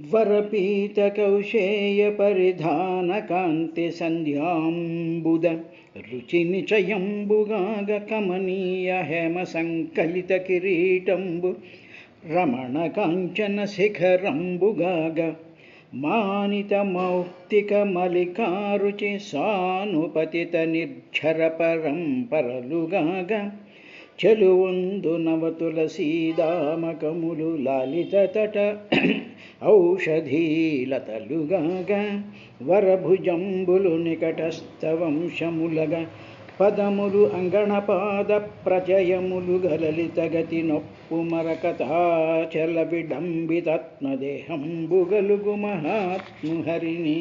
వరపీతకౌశేయ పరిధాన కాంతి సంధ్యాంబుద రుచినిచయంబుగాగ కమనీయ హేమ సంకలిత కిరీటంబు రమణ కాంచన శిఖరంబుగాగ మానిత మౌక్తిక మలికారుచి సానుపతిత నిర్ఝర పరంపరలుగాగ చెలువందు నవతులసీదామకములు లాలిత తట ఔషధీలతలుగాగ వరభుజంబులు నికటస్థవంశములగా పదములు అంగణపాద ప్రజయములు గలలితగతి నొప్పు మరకతాచల విడంబితాత్మదేహంబుగలుగు మహాత్ముహరిని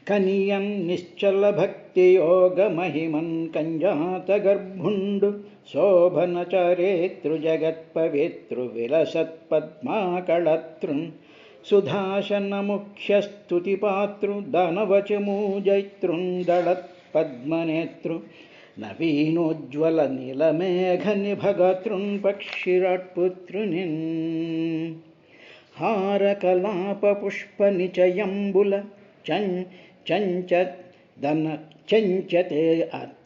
కనియన్ నిశ్చల భక్తి యోగ మహిమన్ కంజాత గర్భుండు శోభన చరేతృ జగత్పవితృ విలసత్పద్మాకళతృన్ సుధాసన ముఖ్యస్తుతిపాతృ దానవచమూజైతృందళత్ పద్మనేతృ నవీనోజ్వల నీలమేఘ నిభగతృన్ పక్షిరాట్పుత్రునిన్ హారకలాప పుష్ప నిచయంబుల చంచతే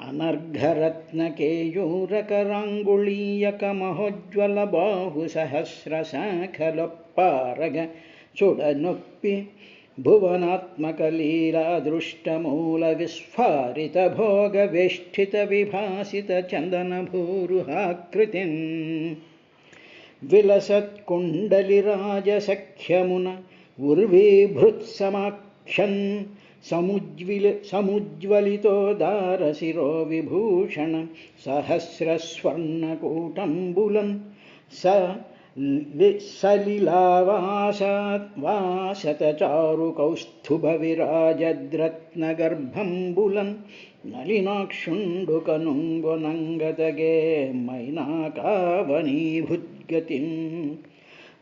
అనర్ఘరత్నకేయూరకరాంగుళీయక మహోజ్వల బాహు సహస్ర శాఖలొప్పారగ చూడనొప్పి భువనాత్మక లీలా దృష్టమూల విస్ఫారిత భోగ వేష్ఠిత విభాసిత చందన భూరుహాకృతిన్ విలసత్కుండలిరాజసఖ్యమున ఉర్వీభృత్సమాక్షన్ సముజ్వలితోదారశిరో విభూషణ సహస్రస్వర్ణకూటంబులం సలిలావాసతచారు కౌస్తుభ విరాజద్రత్నగర్భంబులం నలినాక్షుండు కనుంగొనంగతగే మైనాకావనీభుద్గతిం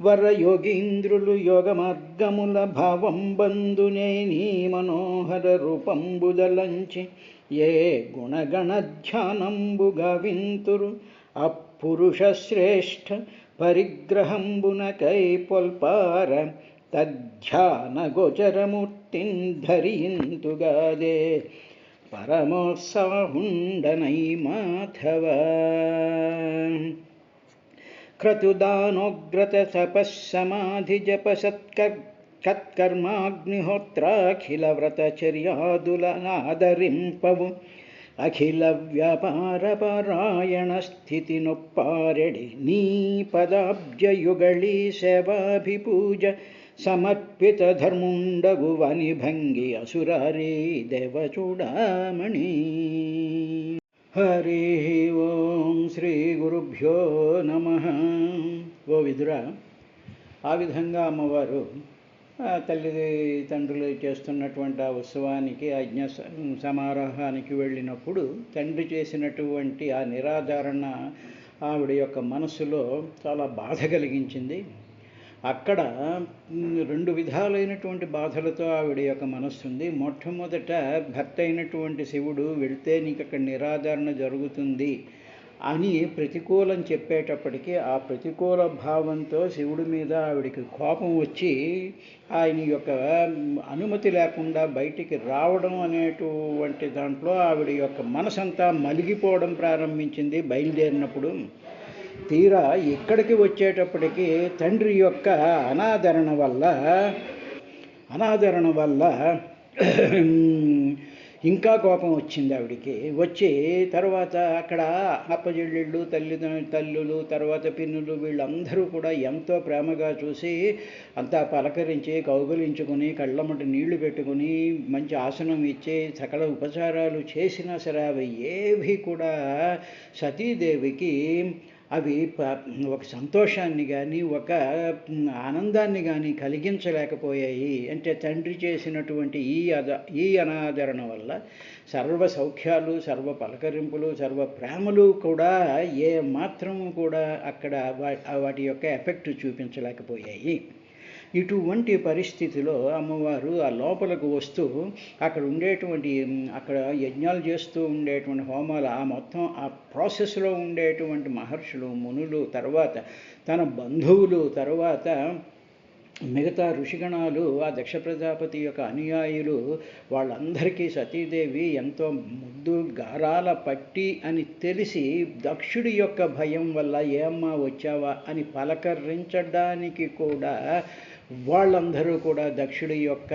వరయోగీంద్రులు యోగమార్గముల భావం బంధునే నీ మనోహర రూపంబుదలంచి ఏ గుణగణధ్యానంబుగా వింతురు అపురుష శ్రేష్ఠ పరిగ్రహంబున కైపొల్పార తద్ధ్యాన గోచరమూర్తిన్ ధరింతుగాదే పరమోత్సాహుండనై మాధవ క్రతుదానోగ్రత తపస్సమాధి జప సత్కర్మాగ్నిహోత్రాఖిల వ్రతచర్యాదులనాదరింపవు అఖిల వ్యాపార పారాయణ స్థితి నొప్పారెడి నీ పదాబ్జయుగళీ సేవాభిపూజ సమర్పిత ధర్ముండగు వని భంగి అసురారీ దేవచూడామణి. హరి ఓం శ్రీ గురుభ్యో నమః. ఓ విదురా, ఆ విధంగా అమ్మవారు తల్లి తండ్రులు చేస్తున్నటువంటి ఆ ఉత్సవానికి యజ్ఞ సమారోహానికి వెళ్ళినప్పుడు తండ్రి చేసినటువంటి ఆ నిరాధారణ ఆవిడ యొక్క మనసులో చాలా బాధ కలిగించింది. అక్కడ రెండు విధాలైనటువంటి బాధలతో ఆవిడ యొక్క మనస్సు ఉంది. మొట్టమొదట భర్త అయినటువంటి శివుడు వెళితే నీకు అక్కడ నిరాదరణ జరుగుతుంది అని ప్రతికూలం చెప్పేటప్పటికీ ఆ ప్రతికూల భావంతో శివుడి మీద ఆవిడికి కోపం వచ్చి ఆయన యొక్క అనుమతి లేకుండా బయటికి రావడం అనేటువంటి దాంట్లో ఆవిడ యొక్క మనసంతా మలిగిపోవడం ప్రారంభించింది బయలుదేరినప్పుడు. తీరా ఇక్కడికి వచ్చేటప్పటికి తండ్రి యొక్క అనాదరణ వల్ల ఇంకా కోపం వచ్చింది ఆవిడికి. వచ్చి తర్వాత అక్కడ అప్పజెళ్ళిళ్ళు తల్లులు తర్వాత పిన్నులు వీళ్ళందరూ కూడా ఎంతో ప్రేమగా చూసి అంతా పలకరించి కౌగులించుకొని కళ్ళమ్మటి నీళ్లు పెట్టుకుని మంచి ఆసనం ఇచ్చి సకల ఉపచారాలు చేసినా సరే అవి ఏవి కూడా సతీదేవికి అవి ఒక సంతోషాన్ని కానీ ఒక ఆనందాన్ని కానీ కలిగించలేకపోయాయి. అంటే తండ్రి చేసినటువంటి ఈ అనాదరణ వల్ల సర్వ సౌఖ్యాలు, సర్వ పలకరింపులు, సర్వ ప్రేమలు కూడా ఏ మాత్రము కూడా అక్కడ వాటి యొక్క ఎఫెక్ట్ చూపించలేకపోయాయి. ఇటువంటి పరిస్థితిలో అమ్మవారు ఆ లోపలకు వస్తూ అక్కడ ఉండేటువంటి అక్కడ యజ్ఞాలు చేస్తూ ఉండేటువంటి హోమాలు ఆ మొత్తం ఆ ప్రాసెస్లో ఉండేటువంటి మహర్షులు, మునులు, తర్వాత తన బంధువులు, తర్వాత మిగతా ఋషిగణాలు, ఆ దక్ష ప్రజాపతి యొక్క అనుయాయులు, వాళ్ళందరికీ సతీదేవి ఎంతో ముద్దు గారాల పట్టి అని తెలిసి దక్షుడి యొక్క భయం వల్ల ఏమ్మా వచ్చావా అని పలకరించడానికి కూడా వాళ్ళందరూ కూడా దక్షుడి యొక్క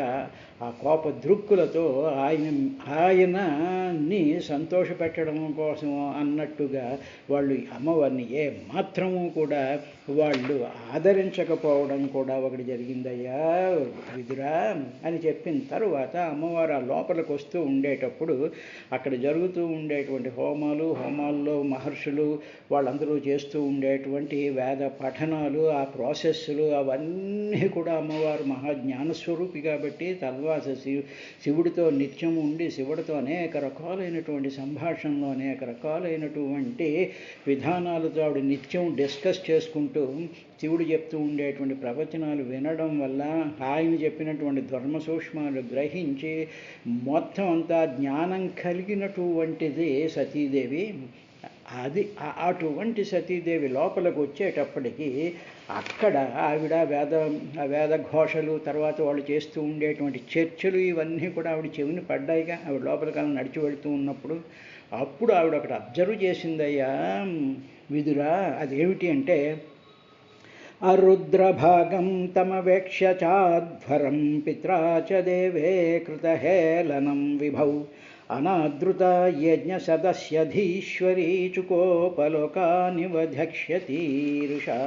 ఆ కోప దృక్కులతో ఆయనని సంతోషపెట్టడం కోసం అన్నట్టుగా వాళ్ళు అమ్మవారిని ఏ మాత్రము కూడా వాళ్ళు ఆదరించకపోవడం కూడా ఒకటి జరిగిందయ్యా విదురా అని చెప్పిన తరువాత అమ్మవారు ఆ లోపలికి వస్తూ ఉండేటప్పుడు అక్కడ జరుగుతూ ఉండేటువంటి హోమాల్లో మహర్షులు వాళ్ళందరూ చేస్తూ ఉండేటువంటి వేద పఠనాలు, ఆ ప్రాసెస్సులు అవన్నీ కూడా అమ్మవారు మహాజ్ఞానస్వరూపి కాబట్టి తర్వాత శివుడితో నిత్యం ఉండి శివుడితో అనేక రకాలైనటువంటి సంభాషణలో అనేక రకాలైనటువంటి విధానాలతో ఆవిడ నిత్యం డిస్కస్ చేసుకుంటూ శివుడు చెప్తూ ఉండేటువంటి ప్రవచనాలు వినడం వల్ల ఆయన చెప్పినటువంటి ధర్మ సూక్ష్మాలు గ్రహించి మొత్తం అంతా జ్ఞానం కలిగినటువంటిది సతీదేవి. అది అటువంటి సతీదేవి లోపలికి వచ్చేటప్పటికి అక్కడ ఆవిడ వేద ఘోషలు, తర్వాత వాళ్ళు చేస్తూ ఉండేటువంటి చర్చలు ఇవన్నీ కూడా ఆవిడ చెవిని పడ్డాయిగా. ఆవిడ లోపలికి అలా నడిచి వెళుతూ ఉన్నప్పుడు అప్పుడు ఆవిడ ఒకటి అబ్జర్వ్ చేసిందయ్యా విదురా. అదేమిటి అంటే అరుద్రభాగం తమవేక్ష్య చాధ్వరం పిత్రా చ దేవే కృతహేళనం విభౌ అనాదృత యజ్ఞసదస్యధీశ్వరీ చుకోపలోకానివధ్యక్ష్యతీరుషా.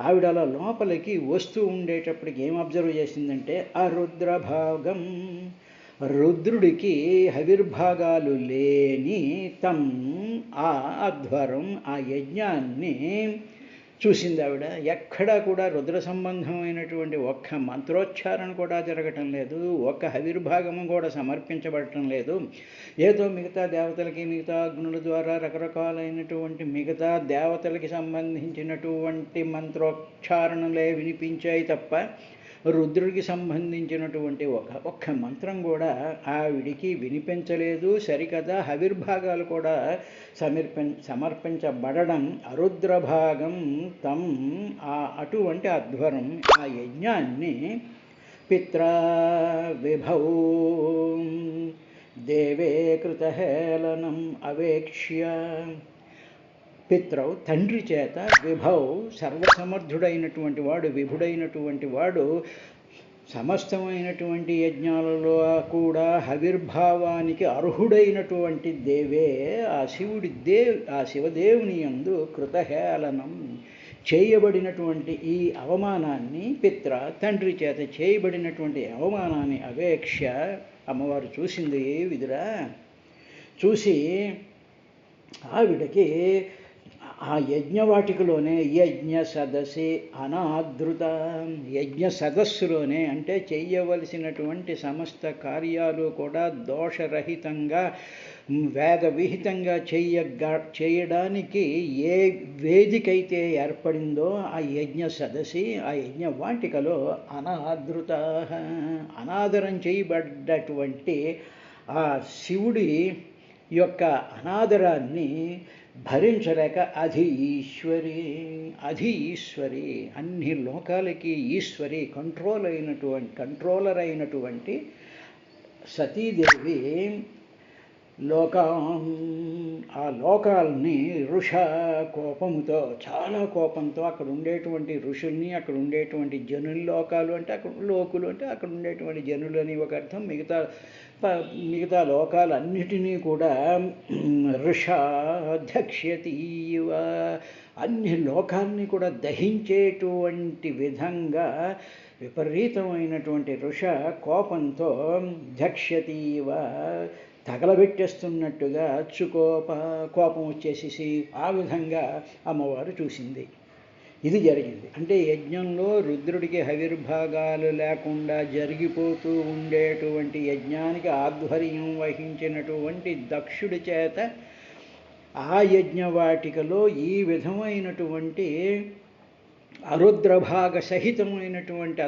ఆవిడ అలా లోపలికి వస్తూ ఉండేటప్పటికి ఏం అబ్జర్వ్ చేసిందంటే అరుద్రభాగం, రుద్రుడికి హవిర్భాగాలు లేని ఆ అధ్వరం, ఆ యజ్ఞాన్ని చూసింది ఆవిడ. ఎక్కడా కూడా రుద్ర సంబంధమైనటువంటి ఒక్క మంత్రోచ్చారణ కూడా జరగటం లేదు, ఒక్క హవిర్భాగము కూడా సమర్పించబడటం లేదు. ఏదో మిగతా దేవతలకి, మిగతా అగ్నుల ద్వారా రకరకాలైనటువంటి మిగతా దేవతలకి సంబంధించినటువంటి మంత్రోచ్చారణలే వినిపించాయి తప్ప రుద్రుడికి సంబంధించినటువంటి ఒక్క మంత్రం కూడా ఆవిడికి వినిపించలేదు. సరికదా హవిర్భాగాలు కూడా సమర్పించబడడం అరుద్రభాగం అటువంటి అధ్వరం, ఆ యజ్ఞాన్ని పిత్రా విభౌ దేవే కృతహేళనం అవేక్ష్య. పిత్రౌ తండ్రి చేత, విభౌ సర్వసమర్థుడైనటువంటి వాడు, విభుడైనటువంటి వాడు, సమస్తమైనటువంటి యజ్ఞాలలో కూడా హవిర్భావానికి అర్హుడైనటువంటి దేవే ఆ శివదేవుని యందు కృతహేళనం చేయబడినటువంటి ఈ అవమానాన్ని, పిత్ర తండ్రి చేత చేయబడినటువంటి అవమానాన్ని అవేక్ష అమ్మవారు చూసింది విదురా. చూసి ఆవిడకి ఆ యజ్ఞవాటికలోనే యజ్ఞ సదస్సి అనాదృత, యజ్ఞ సదస్సులోనే అంటే చెయ్యవలసినటువంటి సమస్త కార్యాలు కూడా దోషరహితంగా వేద విహితంగా చేయడానికి ఏ వేదికైతే ఏర్పడిందో ఆ యజ్ఞ సదస్సి, ఆ యజ్ఞ వాటికలో అనాదృత, అనాదరం చేయబడ్డటువంటి ఆ శివుడి యొక్క అనాదరాన్ని భరించలేక అధి ఈశ్వరి అన్ని లోకాలకి ఈశ్వరి, కంట్రోలర్ అయినటువంటి సతీదేవి ఆ లోకాలని కోపముతో, చాలా కోపంతో అక్కడ ఉండేటువంటి ఋషుల్ని, అక్కడ ఉండేటువంటి జనుల, లోకాలు అంటే అక్కడ లోకులు అంటే అక్కడ ఉండేటువంటి జనులు అని ఒక అర్థం, మిగతా లోకాలన్నిటినీ కూడా ఋషాధ్యక్ష్యతీవ, అన్ని లోకాల్ని కూడా దహించేటువంటి విధంగా విపరీతమైనటువంటి కోపంతో ధ్యక్ష్యతీవ తగలబెట్టేస్తున్నట్టుగా కోపం వచ్చేసి ఆ విధంగా అమ్మవారు చూసింది. ఇది జరిగింది. అంటే యజ్ఞంలో రుద్రుడికి హవిర్భాగాలు లేకుండా జరిగిపోతూ ఉండేటువంటి యజ్ఞానికి ఆధ్వర్యం వహించినటువంటి దక్షుడి చేత ఆ యజ్ఞవాటికలో ఈ విధమైనటువంటి అరుద్రభాగ సహితమైనటువంటి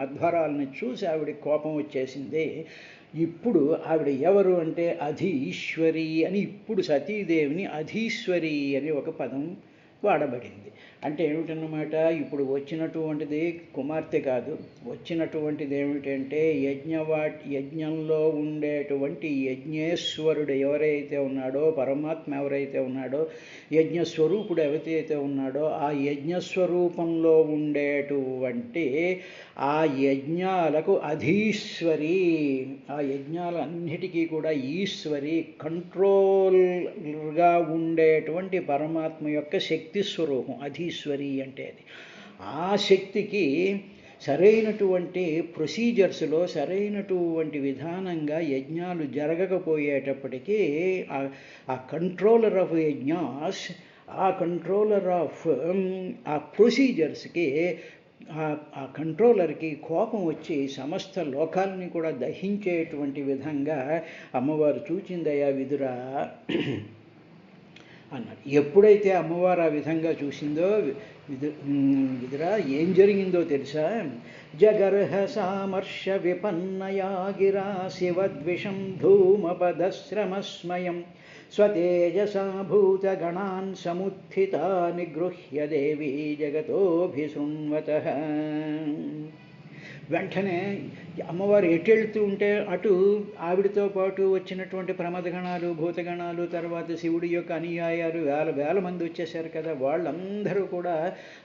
అధ్వరాలను చూసి ఆవిడ కోపం వచ్చేసింది. ఇప్పుడు ఆవిడ ఎవరు అంటే అధీశ్వరి అని, ఇప్పుడు సతీదేవిని అధీశ్వరి అని ఒక పదం వాడబడింది. అంటే ఏమిటన్నమాట, ఇప్పుడు వచ్చినటువంటిది కుమార్తె కాదు, వచ్చినటువంటిది ఏమిటంటే యజ్ఞంలో ఉండేటువంటి యజ్ఞేశ్వరుడు ఎవరైతే ఉన్నాడో, పరమాత్మ ఎవరైతే ఉన్నాడో, యజ్ఞస్వరూపుడు ఎవరైతే ఉన్నాడో, ఆ యజ్ఞస్వరూపంలో ఉండేటువంటి ఆ యజ్ఞాలకు అధీశ్వరి, ఆ యజ్ఞాలన్నిటికీ కూడా ఈశ్వరి, కంట్రోల్గా ఉండేటువంటి పరమాత్మ యొక్క శక్తి స్వరూపం అధీశ్వరి అంటే. అది ఆ శక్తికి సరైనటువంటి ప్రొసీజర్స్లో సరైనటువంటి విధానంగా యజ్ఞాలు జరగకపోయేటప్పటికీ ఆ కంట్రోలర్ ఆఫ్ యజ్ఞాస్, ఆ కంట్రోలర్ ఆఫ్ ఆ ప్రొసీజర్స్కి, ఆ కంట్రోలర్కి కోపం వచ్చి సమస్త లోకాలని కూడా దహించేటువంటి విధంగా అమ్మవారు చూచిందయ్యా విదురా అన్నారు. ఎప్పుడైతే అమ్మవారు ఆ విధంగా చూసిందో విదురా ఏం జరిగిందో తెలుసా? జగర్హ సామర్ష విపన్నయా గిరా శివద్విషం ధూమపదశ్రమస్మయం స్వతేజసా భూతగణాన్ సముత్థితా నిగృహ్య దేవీ జగతోభిశృణ్వతః. వెంటనే అమ్మవారు ఎటు వెళ్తూ ఉంటే అటు ఆవిడతో పాటు వచ్చినటువంటి ప్రమదగణాలు, భూతగణాలు, తర్వాత శివుడి యొక్క అనుయాయాలు వేల మంది వచ్చేసారు కదా, వాళ్ళందరూ కూడా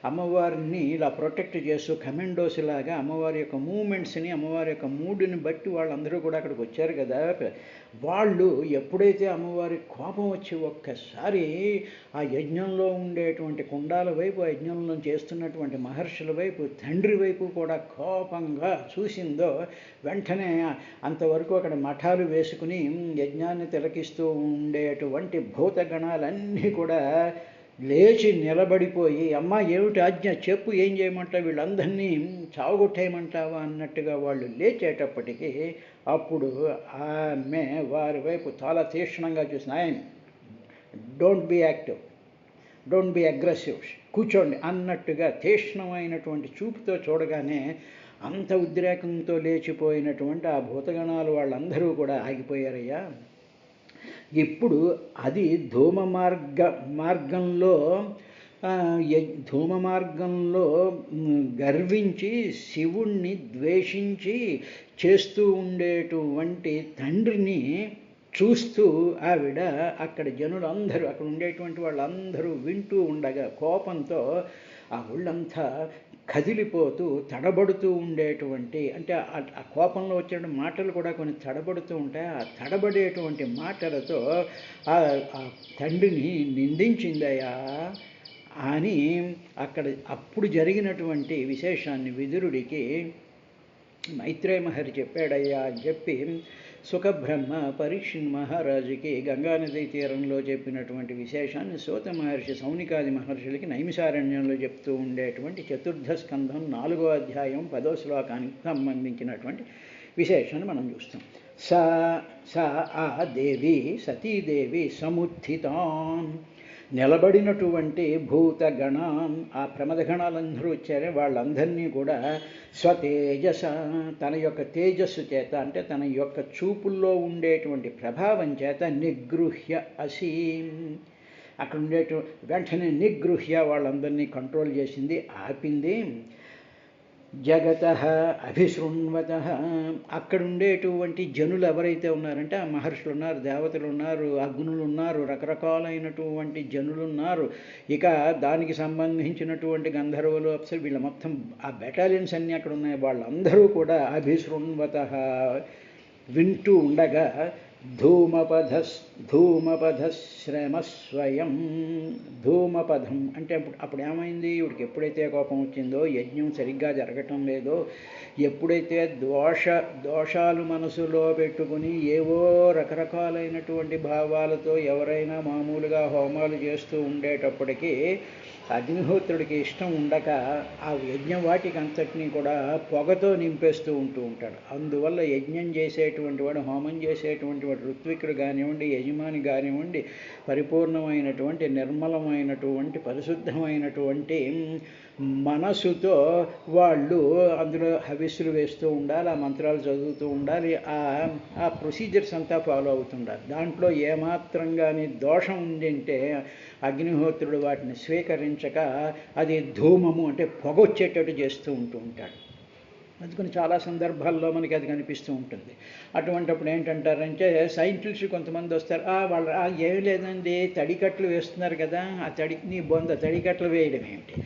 అమ్మవారిని ఇలా ప్రొటెక్ట్ చేస్తూ కమెండోస్ లాగా అమ్మవారి యొక్క మూమెంట్స్ని, అమ్మవారి యొక్క మూడ్ని బట్టి వాళ్ళందరూ కూడా అక్కడికి వచ్చారు కదా. వాళ్ళు ఎప్పుడైతే అమ్మవారి కోపం వచ్చి ఒక్కసారి ఆ యజ్ఞంలో ఉండేటువంటి కుండాల వైపు, ఆ యజ్ఞంలో చేస్తున్నటువంటి మహర్షుల వైపు, తండ్రి వైపు కూడా కోపంగా చూసిందో, వెంటనే అంతవరకు అక్కడ మఠాలు వేసుకుని యజ్ఞాన్ని తిలకిస్తూ ఉండేటువంటి భూతగణాలన్నీ కూడా లేచి నిలబడిపోయి, అమ్మ ఏమిటి ఆజ్ఞ చెప్పు, ఏం చేయమంటావు, వీళ్ళందరినీ చావగొట్టేయమంటావా అన్నట్టుగా వాళ్ళు లేచేటప్పటికీ అప్పుడు ఆమె వారి వైపు చాలా తీక్షణంగా చూసిన, ఆయన don't be active, don't be aggressive, కూర్చోండి అన్నట్టుగా తీక్ష్ణమైనటువంటి చూపుతో చూడగానే అంత ఉద్రేకంతో లేచిపోయినటువంటి ఆ భూతగణాలు వాళ్ళందరూ కూడా ఆగిపోయారయ్యా. ఇప్పుడు అది ధూమ మార్గంలో గర్వించి శివుణ్ణి ద్వేషించి చేస్తూ ఉండేటువంటి తండ్రిని చూస్తూ ఆవిడ అక్కడ జనులందరూ, అక్కడ ఉండేటువంటి వాళ్ళందరూ వింటూ ఉండగా కోపంతో ఆ ఒళ్ళంతా కదిలిపోతూ తడబడుతూ ఉండేటువంటి, అంటే ఆ కోపంలో వచ్చిన మాటలు కూడా కొన్ని తడబడుతూ ఉంటాయి. ఆ తడబడేటువంటి మాటలతో ఆ తండ్రిని నిందించిందయ్యా అని అక్కడ అప్పుడు జరిగినటువంటి విశేషాన్ని విదురుడికి మైత్రేయ మహర్షి చెప్పాడయ్యా అని చెప్పి సుఖబ్రహ్మ పరీక్షిన్ మహారాజుకి గంగానదీ తీరంలో చెప్పినటువంటి విశేషాన్ని సూత మహర్షి సౌనికాది మహర్షులకి నైమిసారణ్యంలో చెప్తూ ఉండేటువంటి చతుర్థ స్కంధం 4వ అధ్యాయం 10వ శ్లోకానికి సంబంధించినటువంటి విశేషాన్ని మనం చూస్తాం. సా ఆ దేవి సతీదేవి సముత్థితాం, నిలబడినటువంటి భూతగణం, ఆ ప్రమదగణాలందరూ వచ్చారే వాళ్ళందరినీ కూడా స్వతేజస, తన యొక్క తేజస్సు చేత, అంటే తన యొక్క చూపుల్లో ఉండేటువంటి ప్రభావం చేత నిగృహ్య అసీం, అక్కడ వెంటనే నిగృహ్య వాళ్ళందరినీ కంట్రోల్ చేసింది, ఆపింది. జగత అభిశృణ్వత, అక్కడ ఉండేటువంటి జనులు ఎవరైతే ఉన్నారంటే ఆ మహర్షులు ఉన్నారు, దేవతలు ఉన్నారు, అగ్నులు ఉన్నారు, రకరకాలైనటువంటి జనులు ఉన్నారు, ఇక దానికి సంబంధించినటువంటి గంధర్వులు, అప్సరు, వీళ్ళ మొత్తం ఆ బెటాలియన్స్ అన్నీ అక్కడ ఉన్నాయి. వాళ్ళందరూ కూడా అభిశృణ్వత వింటూ ఉండగా ధూమపధశ్రమస్వయం, ధూమపథం అంటే అప్పుడు ఏమైంది, ఇవిడికి ఎప్పుడైతే కోపం వచ్చిందో, యజ్ఞం సరిగ్గా జరగటం లేదో, ఎప్పుడైతే దోషాలు మనసులో పెట్టుకుని ఏవో రకరకాలైనటువంటి భావాలతో ఎవరైనా మామూలుగా హోమాలు చేస్తూ ఉండేటప్పటికీ అగ్నిహోత్రుడికి ఇష్టం ఉండక ఆ యజ్ఞం వాటికి అంతటినీ కూడా పొగతో నింపేస్తూ ఉంటాడు. అందువల్ల యజ్ఞం చేసేటువంటి వాడు, హోమం చేసేటువంటి వాడు, ఋత్వికుడు కానివ్వండి, యజమాని కానివ్వండి, పరిపూర్ణమైనటువంటి నిర్మలమైనటువంటి పరిశుద్ధమైనటువంటి మనసుతో వాళ్ళు అందులో హవిస్సులు వేస్తూ ఉండాలి, ఆ మంత్రాలు చదువుతూ ఉండాలి, ఆ ప్రొసీజర్స్ అంతా ఫాలో అవుతుండాలి. దాంట్లో ఏమాత్రం కానీ దోషం ఉందంటే అగ్నిహోత్రుడు వాటిని స్వీకరించి సహించక అది ధూమము అంటే పొగ వచ్చేటట్టు చేస్తూ ఉంటాడు. అందుకని చాలా సందర్భాల్లో మనకి అది కనిపిస్తూ ఉంటుంది. అటువంటిప్పుడు ఏంటంటారంటే సైంటిస్టులు కొంతమంది వస్తారు, వాళ్ళు ఏం లేదండి తడికట్లు వేస్తున్నారు కదా, ఆ నీ బొంద తడికట్లు వేయడం ఏమిటి,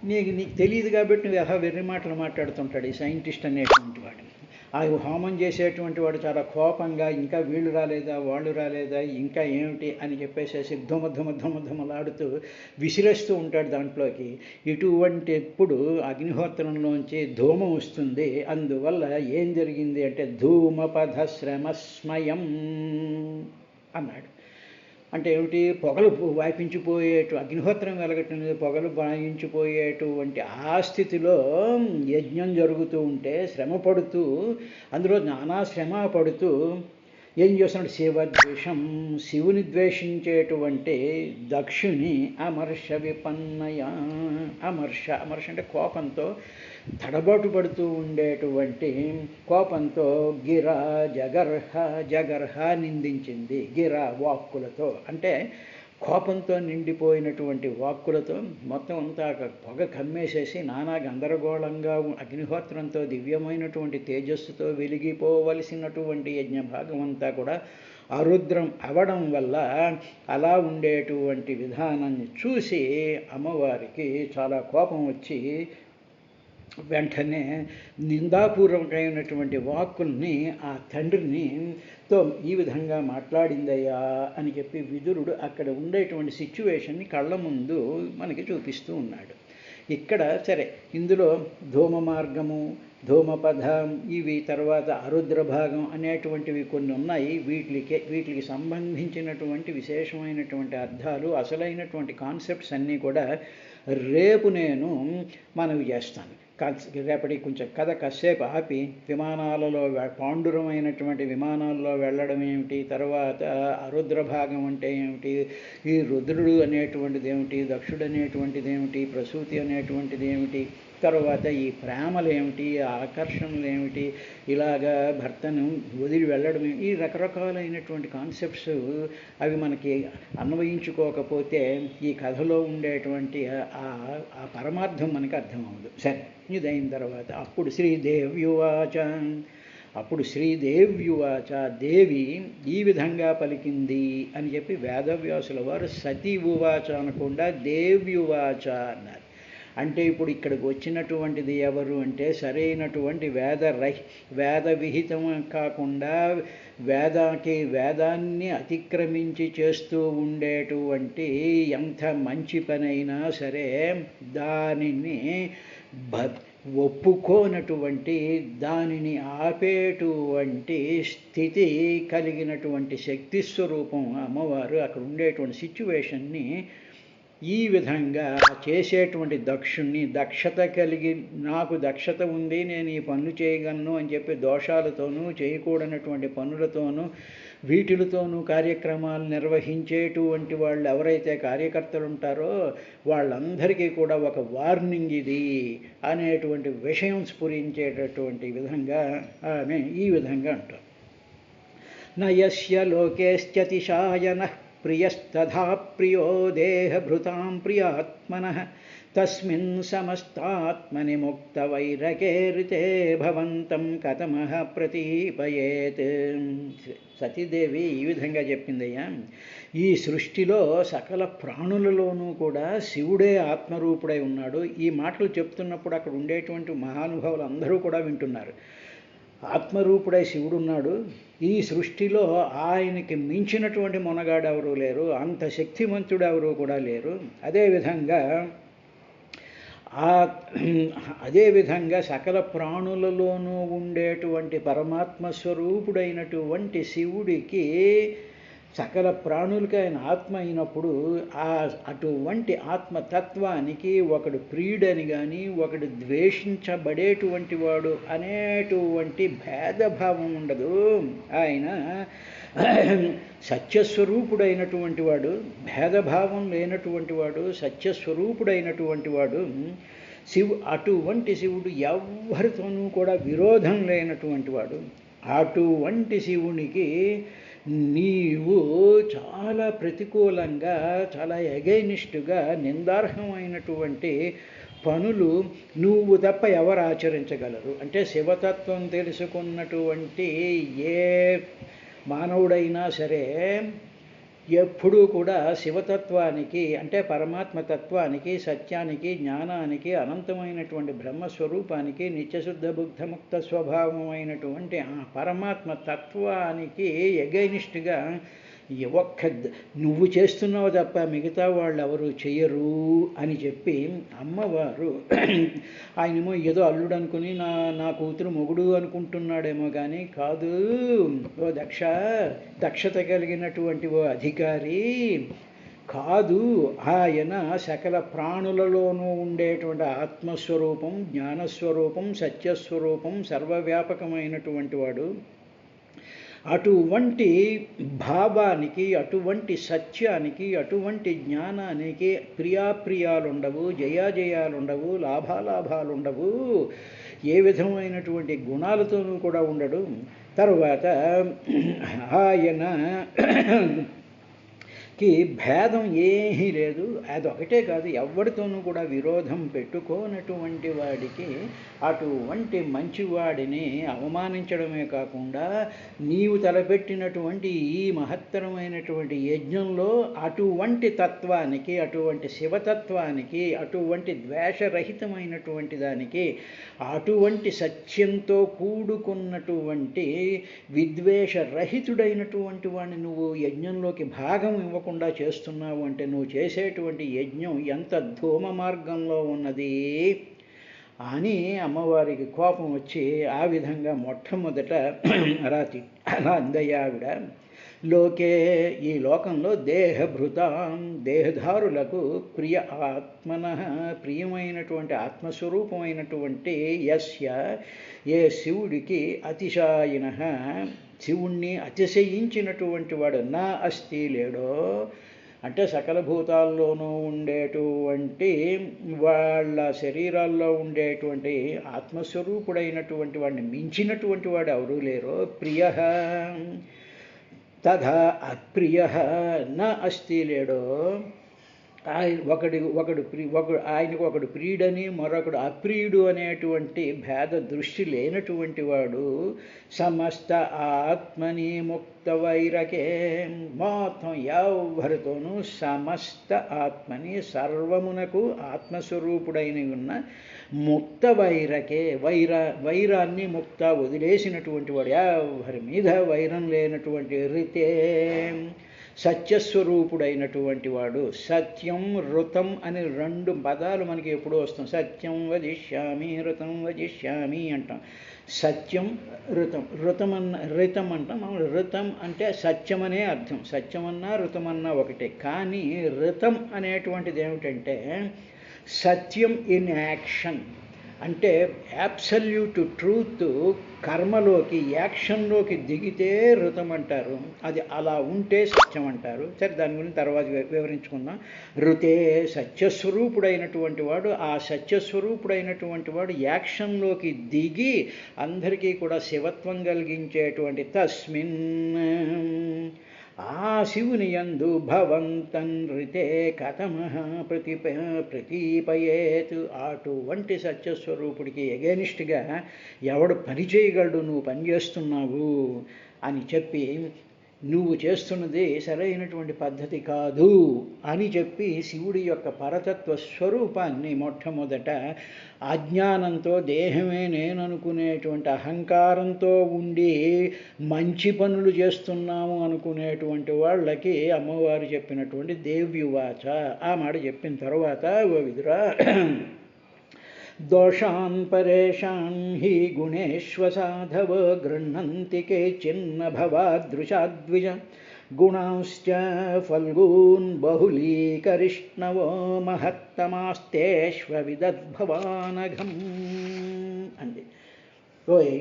నీకు తెలియదు కాబట్టి నువ్వు ఎలా వెర్రి మాటలు మాట్లాడుతుంటాడు ఈ సైంటిస్ట్ అనేటువంటి వాడు. ఆ హోమం చేసేటువంటి వాడు చాలా కోపంగా ఇంకా వీళ్ళు రాలేదా వాళ్ళు రాలేదా ఇంకా ఏమిటి అని చెప్పేసేసి ధుమలాడుతూ విసిరేస్తూ ఉంటాడు దాంట్లోకి. ఇటువంటి ఎప్పుడు అగ్నిహోత్రంలోంచి ధూమం వస్తుంది. అందువల్ల ఏం జరిగింది అంటే ధూమపథ శ్రమస్మయం అన్నాడు. అంటే ఏమిటి, పొగలు అగ్నిహోత్రం వెలగటం పొగలు వాయించిపోయేటువంటి ఆ స్థితిలో యజ్ఞం జరుగుతూ ఉంటే శ్రమ పడుతూ, అందులో నానా శ్రమ పడుతూ ఏం చేస్తున్నాడు, శివద్వేషం, శివుని ద్వేషించేటువంటి దక్షుని అమర్ష విపన్నయ, అమర్ష అంటే కోపంతో తడబాటు పడుతూ ఉండేటువంటి కోపంతో గిరా జగర్హ నిందించింది. గిరా వాక్కులతో అంటే కోపంతో నిండిపోయినటువంటి వాక్కులతో మొత్తం అంతా పొగ కమ్మేసేసి నానా గందరగోళంగా అగ్నిహోత్రంతో దివ్యమైనటువంటి తేజస్సుతో వెలిగిపోవలసినటువంటి యజ్ఞభాగం అంతా కూడా అరుద్రం అవడం వల్ల అలా ఉండేటువంటి విధానాన్ని చూసి అమ్మవారికి చాలా కోపం వచ్చి వెంటనే నిందాపూర్వకమైనటువంటి వాక్కుల్ని ఆ తండ్రిని తో ఈ విధంగా మాట్లాడిందయ్యా అని చెప్పి విదురుడు అక్కడ ఉండేటువంటి సిచ్యువేషన్ని కళ్ళ ముందు మనకి చూపిస్తూ ఉన్నాడు. ఇక్కడ సరే ఇందులో ధూమ మార్గము, ధూమపథం, ఇవి తర్వాత అరుద్ర భాగం అనేటువంటివి కొన్ని ఉన్నాయి. వీటికి సంబంధించినటువంటి విశేషమైనటువంటి అర్థాలు, అసలైనటువంటి కాన్సెప్ట్స్ అన్నీ కూడా రేపు నేను మనవి చేస్తాను. రేపటికి కొంచెం కథ కాసేపు ఆపి విమానాలలో పాండురమైనటువంటి విమానాల్లో వెళ్ళడం ఏమిటి, తర్వాత అరుద్ర భాగం అంటే ఏమిటి, ఈ రుద్రుడు అనేటువంటిది ఏమిటి, దక్షుడు అనేటువంటిది ఏమిటి, ప్రసూతి అనేటువంటిది ఏమిటి, తర్వాత ఈ ప్రేమలు ఏమిటి, ఆకర్షణలు ఏమిటి, ఇలాగా భర్తను వదిలి వెళ్ళడం, ఈ రకరకాలైనటువంటి కాన్సెప్ట్స్ అవి మనకి అన్వయించుకోకపోతే ఈ కథలో ఉండేటువంటి ఆ పరమార్థం మనకి అర్థం అవ్వదు. సరే, ఇదైన తర్వాత అప్పుడు శ్రీదేవ్యువాచ దేవి ఈ విధంగా పలికింది అని చెప్పి వేదవ్యాసుల వారు సతీ ఉవాచ అనకుండా దేవ్యువాచ అన్నారు. అంటే ఇప్పుడు ఇక్కడికి వచ్చినటువంటిది ఎవరు అంటే సరైనటువంటి వేద విహితం కాకుండా వేదాన్ని అతిక్రమించి చేస్తూ ఉండేటువంటి ఎంత మంచి పనైనా సరే దానిని ఒప్పుకోనటువంటి, దానిని ఆపేటువంటి స్థితి కలిగినటువంటి శక్తి స్వరూపం అమ్మవారు. అక్కడ ఉండేటువంటి సిచ్యువేషన్ని ఈ విధంగా చేసేటువంటి దక్షుణ్ణి, దక్షత కలిగి నాకు దక్షత ఉంది నేను ఈ పనులు చేయగలను అని చెప్పి దోషాలతోనూ చేయకూడనటువంటి పనులతోనూ వీటిలతోనూ కార్యక్రమాలు నిర్వహించేటువంటి వాళ్ళు ఎవరైతే కార్యకర్తలు ఉంటారో వాళ్ళందరికీ కూడా ఒక వార్నింగ్ ఇది అనేటువంటి విషయం స్ఫురించేటటువంటి విధంగా ఆమె ఈ విధంగా అంటారు. నయస్య లోకేశ్చతిశాయన ప్రియస్తథా ప్రియో దేహభృతాం ప్రియాత్మనః తస్మిన్ సమస్తాత్మని ముక్తవైరకేరితే భవంతం కథమః ప్రతీపయేత్. సతీదేవి ఈ విధంగా చెప్పిందయ్యా, ఈ సృష్టిలో సకల ప్రాణులలోనూ కూడా శివుడే ఆత్మరూపుడై ఉన్నాడు. ఈ మాటలు చెప్తున్నప్పుడు అక్కడ ఉండేటువంటి మహానుభావులు అందరూ కూడా వింటున్నారు. ఆత్మరూపుడై శివుడున్నాడు. ఈ సృష్టిలో ఆయనకి మించినటువంటి మొనగాడు ఎవరూ లేరు, అంత శక్తిమంతుడు ఎవరూ కూడా లేరు. అదేవిధంగా సకల ప్రాణులలోనూ ఉండేటువంటి పరమాత్మ స్వరూపుడైనటువంటి శివుడికి సకల ప్రాణులకి ఆయన ఆత్మ అయినప్పుడు అటువంటి ఆత్మతత్వానికి ఒకడు ప్రియుడని కానీ ఒకడు ద్వేషించబడేటువంటి వాడు అనేటువంటి భేదభావం ఉండదు. ఆయన సత్యస్వరూపుడైనటువంటి వాడు, భేదభావం లేనటువంటి వాడు, సత్యస్వరూపుడైనటువంటి వాడు అటువంటి శివుడు ఎవ్వరితోనూ కూడా విరోధం లేనటువంటి వాడు. అటువంటి శివునికి నీవు చాలా ప్రతికూలంగా, చాలా ఎగైనిస్టుగా, నిందార్హమైనటువంటి పనులు నువ్వు తప్ప ఎవరు ఆచరించగలరు? అంటే శివతత్వం తెలుసుకున్నటువంటి ఏ మానవుడైనా సరే ఎప్పుడూ కూడా శివతత్వానికి, అంటే పరమాత్మతత్వానికి, సత్యానికి, జ్ఞానానికి, అనంతమైనటువంటి బ్రహ్మస్వరూపానికి, నిత్యశుద్ధ బుద్ధముక్త స్వభావమైనటువంటి ఆ పరమాత్మ తత్వానికి ఎగైనిస్ట్గా నువ్వు చేస్తున్నావు తప్ప మిగతా వాళ్ళు ఎవరు చెయ్యరు అని చెప్పి అమ్మవారు ఆయనేమో ఏదో అల్లుడు అనుకుని నా కూతురు మొగుడు అనుకుంటున్నాడేమో కానీ కాదు, ఓ దక్షత కలిగినటువంటి ఓ అధికారి కాదు, ఆయన సకల ప్రాణులలోనూ ఉండేటువంటి ఆత్మస్వరూపం, జ్ఞానస్వరూపం, సత్యస్వరూపం, సర్వవ్యాపకమైనటువంటి వాడు. అటువంటి భావానికి, అటువంటి సత్యానికి, అటువంటి జ్ఞానానికి ప్రియాప్రియాలుండవు, జయాజయాలుండవు, లాభాలాభాలుండవు, ఏ విధమైనటువంటి గుణాలతోనూ కూడా ఉండడు. తరువాత ఆయన భేదం ఏమీ లేదు. అదొకటే కాదు, ఎవరితోనూ కూడా విరోధం పెట్టుకోనటువంటి వాడికి, అటువంటి మంచివాడిని అవమానించడమే కాకుండా నీవు తలపెట్టినటువంటి ఈ మహత్తరమైనటువంటి యజ్ఞంలో అటువంటి తత్వానికి, అటువంటి శివతత్వానికి, అటువంటి ద్వేషరహితమైనటువంటి దానికి, అటువంటి సత్యంతో కూడుకున్నటువంటి విద్వేషరహితుడైనటువంటి వాడిని నువ్వు యజ్ఞంలోకి భాగం ఇవ్వకుండా చేస్తున్నావు అంటే నువ్వు చేసేటువంటి యజ్ఞం ఎంత ధూమ మార్గంలో ఉన్నది అని అమ్మవారికి కోపం వచ్చి ఆ విధంగా మొట్టమొదట అలా అందయ్యావిడ. ఈ లోకంలో దేహభృతాం, దేహధారులకు ప్రియ ఆత్మన, ప్రియమైనటువంటి ఆత్మస్వరూపమైనటువంటి యస్య, ఏ శివుడికి అతిశాయిన, శివుణ్ణి అతిశయించినటువంటి వాడు నా అస్తి లేడో, అంటే సకల భూతాల్లోనూ ఉండేటువంటి వాళ్ళ శరీరాల్లో ఉండేటువంటి ఆత్మస్వరూపుడైనటువంటి వాడిని మించినటువంటి వాడు ఎవరూ లేరో. ప్రియ తథా అప్రియ నా అస్తి లేడో, ఆయనకు ఒకడు ప్రియుడని మరొకడు అప్రియుడు అనేటువంటి భేద దృష్టి లేనటువంటి వాడు. సమస్త ఆత్మని ముక్త వైరకే, మొత్తం ఎవరితోనూ సమస్త ఆత్మని, సర్వమునకు ఆత్మస్వరూపుడైన ఉన్న ముక్త వైరకే, వైరాన్ని ముక్త వదిలేసినటువంటి వాడు, ఎవరి మీద వైరం లేనటువంటి రీతే సత్యస్వరూపుడైనటువంటి వాడు. సత్యం ఋతం అని రెండు పదాలు మనకి ఎప్పుడూ వస్తాం. సత్యం వదిష్యామి, ఋతం వదిష్యామి అంటాం. సత్యం ఋతం, ఋతం అంటాం. ఋతం అంటే సత్యం అనే అర్థం. సత్యమన్నా ఋతమన్నా ఒకటే. కానీ ఋతం అనేటువంటిది ఏమిటంటే సత్యం ఇన్ యాక్షన్, అంటే అబ్సల్యూట్ ట్రూత్ కర్మలోకి, యాక్షన్లోకి దిగితే ఋతం అంటారు. అది అలా ఉంటే సత్యం అంటారు. సరే, దాని గురించి తర్వాత వివరించుకుందాం. ఋతే సత్యస్వరూపుడైనటువంటి వాడు, ఆ సత్యస్వరూపుడైనటువంటి వాడు యాక్షన్లోకి దిగి అందరికీ కూడా శివత్వం కలిగించేటువంటి తస్మిన్, ఆ శివుని యందు భవంతన్ ఋతే కథమః ప్రతీపయేత్, అటువంటి సత్యస్వరూపుడికి ఎగెనిస్ట్గా ఎవడు పని చేయగలడు, నువ్వు పని చేస్తున్నావు అని చెప్పి, నువ్వు చేస్తున్నది సరైనటువంటి పద్ధతి కాదు అని చెప్పి శివుడి యొక్క పరతత్వ స్వరూపాన్ని మొట్టమొదట అజ్ఞానంతో, దేహమే నేను అనుకునేటువంటి అహంకారంతో ఉండి మంచి పనులు చేస్తున్నాము అనుకునేటువంటి వాళ్ళకి అమ్మవారు చెప్పినటువంటి దేవ్యువాచ, ఆ మాట చెప్పిన తర్వాత, ఓ విదురా, దోషాన్ పరేషాన్ హి గుణేష్వసాధవ గృహ్ణంతి కేచిన్న భవాదృశాద్విజ గుణాశ్చ ఫల్గూన్ బహుళీకరిష్ణవో మహత్తమాస్తేష్వ విదద్భవానఘం అంది. ఓయ్,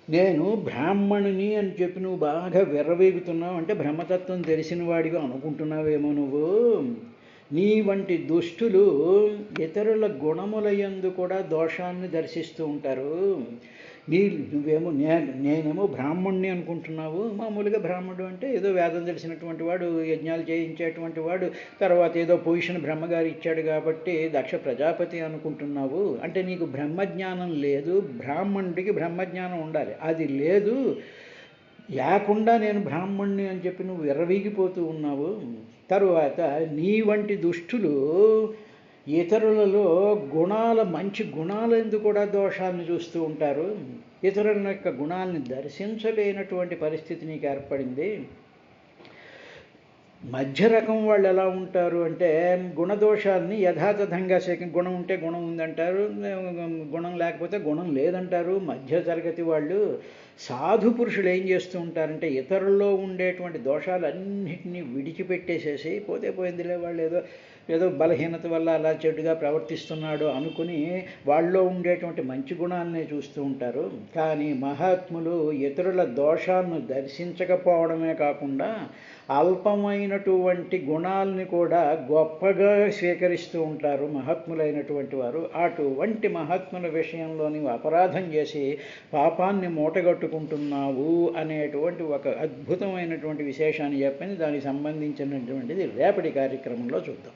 నేను బ్రాహ్మణుని అని చెప్పి నువ్వు బాగా విర్రవీగుతున్నావు అంటే బ్రహ్మతత్వం తెలిసిన వాడిగా అనుకుంటున్నావేమో నువ్వు. నీ వంటి దుష్టులు ఇతరుల గుణముల యందు కూడా దోషాన్ని దర్శిస్తూ ఉంటారు. నువ్వేమో నేనేమో బ్రాహ్మణ్ణి అనుకుంటున్నావు. మామూలుగా బ్రాహ్మణుడు అంటే ఏదో వేదం తెలిసినటువంటి వాడు, యజ్ఞాలు చేయించేటువంటి వాడు, తర్వాత ఏదో పొజిషన్ బ్రహ్మగారు ఇచ్చాడు కాబట్టి దక్ష ప్రజాపతి అనుకుంటున్నావు. అంటే నీకు బ్రహ్మజ్ఞానం లేదు. బ్రాహ్మణుడికి బ్రహ్మజ్ఞానం ఉండాలి, అది లేదు. లేకుండా నేను బ్రాహ్మణ్ణి అని చెప్పి నువ్వు విర్రవీగిపోతూ ఉన్నావు. తరువాత నీ వంటి దుష్టులు ఇతరులలో మంచి గుణాలందు కూడా దోషాలను చూస్తూ ఉంటారు. ఇతరుల యొక్క గుణాలని దర్శించలేనటువంటి పరిస్థితి నీకు ఏర్పడింది. మధ్య రకం వాళ్ళు ఎలా ఉంటారు అంటే గుణదోషాలని యథాతథంగా గుణం ఉంటే గుణం ఉందంటారు, గుణం లేకపోతే గుణం లేదంటారు. మధ్య తరగతి వాళ్ళు సాధు పురుషులు ఏం చేస్తూ ఉంటారంటే ఇతరుల్లో ఉండేటువంటి దోషాలన్నింటినీ విడిచిపెట్టేసేసి పోతే పోయిందిలే, వాళ్ళు ఏదో బలహీనత వల్ల అలా చెడుగా ప్రవర్తిస్తున్నాడు అనుకుని వాళ్ళలో ఉండేటువంటి మంచి గుణాలనే చూస్తూ ఉంటారు. కానీ మహాత్ములు ఇతరుల దోషాలను దర్శించకపోవడమే కాకుండా అల్పమైనటువంటి గుణాలని కూడా గొప్పగా స్వీకరిస్తూ ఉంటారు మహాత్ములైనటువంటి వారు. అటువంటి మహాత్ముల విషయంలో నీవు అపరాధం చేసి పాపాన్ని మూటగట్టుకుంటున్నావు అనేటువంటి ఒక అద్భుతమైనటువంటి విశేషాన్ని చెప్పింది. దానికి సంబంధించినటువంటిది రేపటి కార్యక్రమంలో చూద్దాం.